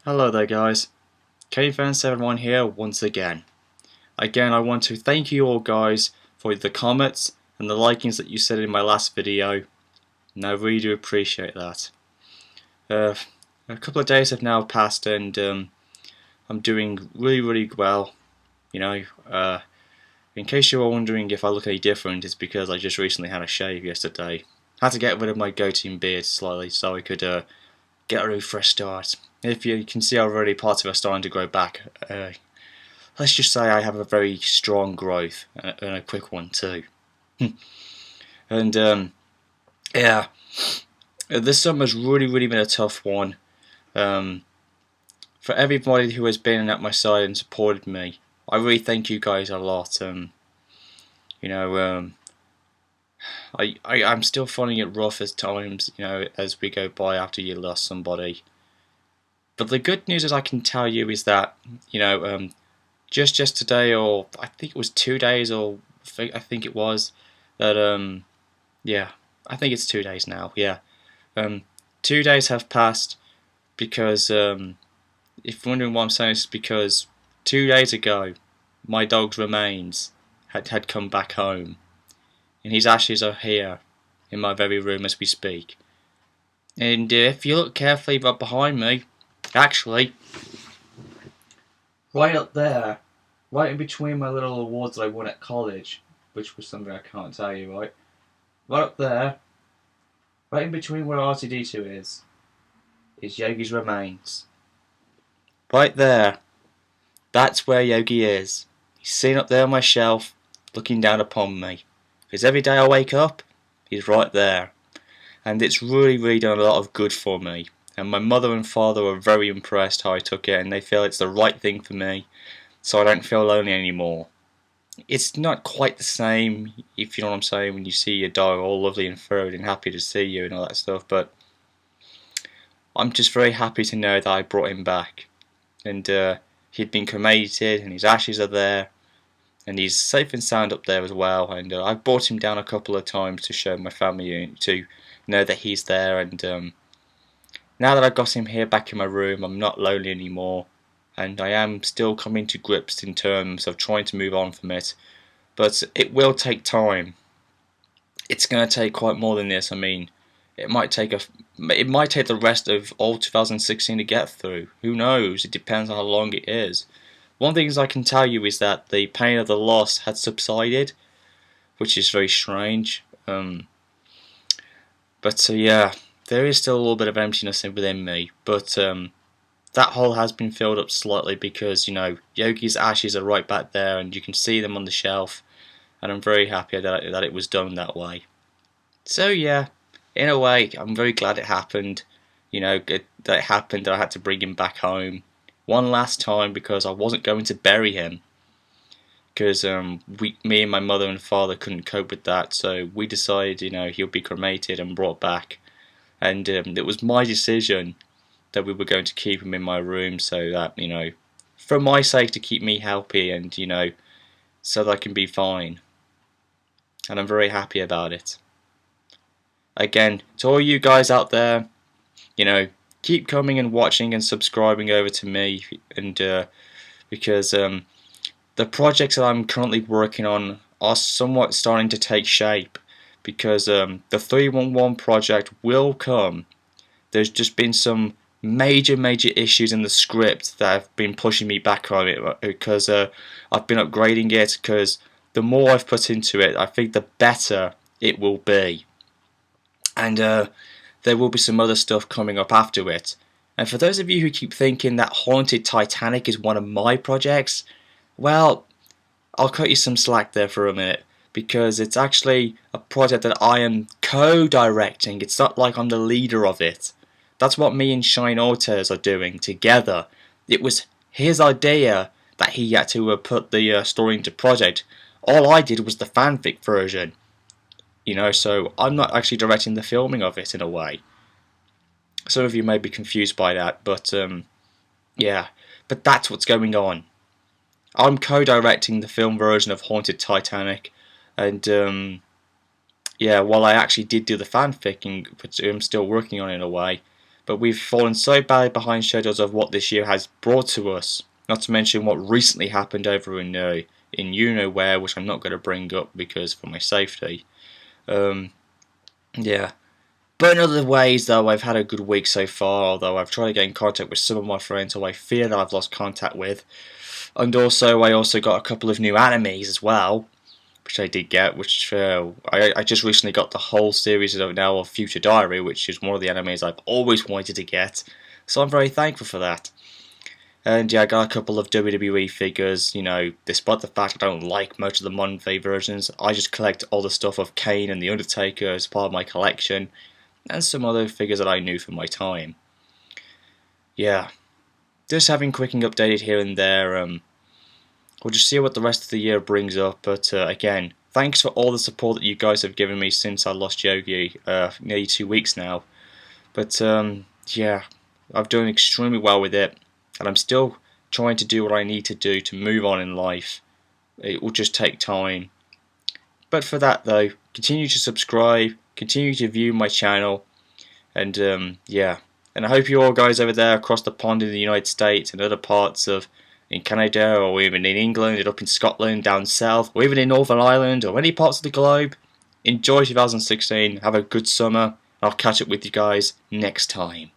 Hello there guys, KFan71 here once again. I want to thank you all guys for the comments and the likings that you said in my last video, and I really do appreciate that. A couple of days have now passed and I'm doing really well. You know, in case you were wondering if I look any different, it's because I just recently had a shave yesterday. I had to get rid of my goatee and beard slightly so I could get a really fresh start. If you can see already, parts of it are starting to grow back. Let's just say I have a very strong growth and a quick one too. And yeah, this summer's really been a tough one. For everybody who has been at my side and supported me, I really thank you guys a lot. You know, I'm still finding it rough at times, you know, as we go by after you lost somebody. But the good news, as I can tell you, is that, you know, just yesterday, or I think it was 2 days, or I think it was, that, yeah, I think it's 2 days now, yeah. 2 days have passed because, if you're wondering why I'm saying this, it's because 2 days ago, my dog's remains had come back home, and his ashes are here in my very room as we speak. And if you look carefully right behind me, actually, right up there, right in between my little awards that I won at college, which was something I can't tell you, right? Right up there, right in between where RTD2 is Yogis Remains. Right there, that's where Yogi is. He's sitting up there on my shelf, looking down upon me. Because every day I wake up, he's right there. And it's really done a lot of good for me. And my mother and father were very impressed how I took it, and they feel it's the right thing for me, so I don't feel lonely anymore. It's not quite the same, if you know what I'm saying, when you see your dog all lovely and furred and happy to see you and all that stuff, but I'm just very happy to know that I brought him back. And he'd been cremated, and his ashes are there, and he's safe and sound up there as well. And I've brought him down a couple of times to show my family, to know that he's there. And now that I've got him here back in my room, I'm not lonely anymore, and I am still coming to grips in terms of trying to move on from it, but it will take time. It's going to take quite more than this. I mean, it might take the rest of all 2016 to get through. Who knows? It depends on how long it is. One thing I can tell you is that the pain of the loss had subsided, which is very strange. But yeah, there is still a little bit of emptiness within me, but that hole has been filled up slightly because, you know, Yogi's ashes are right back there and you can see them on the shelf, and I'm very happy that it was done that way. So yeah, in a way, I'm very glad it happened. You know, that it happened, that I had to bring him back home one last time because I wasn't going to bury him. Because me and my mother and father couldn't cope with that, so we decided, you know, he'll be cremated and brought back. And it was my decision that we were going to keep him in my room so that, you know, for my sake, to keep me healthy and, you know, so that I can be fine. And I'm very happy about it. Again, to all you guys out there, you know, keep coming and watching and subscribing over to me, and because the projects that I'm currently working on are somewhat starting to take shape, because the 311 project will come. There's just been some major issues in the script that have been pushing me back on it, because I've been upgrading it, because the more I've put into it, I think the better it will be. And there will be some other stuff coming up after it. And for those of you who keep thinking that Haunted Titanic is one of my projects, well, I'll cut you some slack there for a minute, because it's actually a project that I am co-directing. It's not like I'm the leader of it. That's what me and Shine Autos are doing together. It was his idea that he had to put the story into project. All I did was the fanfic version. You know, so I'm not actually directing the filming of it in a way. Some of you may be confused by that, but yeah, but that's what's going on. I'm co-directing the film version of Haunted Titanic, and yeah, while I actually did do the fanficing, which I'm still working on in a way, but we've fallen so badly behind schedules of what this year has brought to us. Not to mention what recently happened over in you know where, which I'm not going to bring up because for my safety. Yeah. But in other ways, though, I've had a good week so far, although I've tried to get in contact with some of my friends who I fear that I've lost contact with. And also, I also got a couple of new animes as well, which I did get, which I just recently got the whole series of now of Future Diary, which is one of the animes I've always wanted to get. So I'm very thankful for that. And yeah, I got a couple of WWE figures, despite the fact I don't like much of the modern day versions, I just collect all the stuff of Kane and The Undertaker as part of my collection, and some other figures that I knew from my time. Yeah, just having quick and updated here and there. We'll just see what the rest of the year brings up, but again, thanks for all the support that you guys have given me since I lost Yogi, nearly 2 weeks now. But yeah, I've done extremely well with it, and I'm still trying to do what I need to do to move on in life. It will just take time. But for that though, continue to subscribe, continue to view my channel, and yeah. And I hope you all guys over there across the pond in the United States and other parts of in Canada, or even in England, and up in Scotland, down south, or even in Northern Ireland, or any parts of the globe, enjoy 2016, have a good summer, and I'll catch up with you guys next time.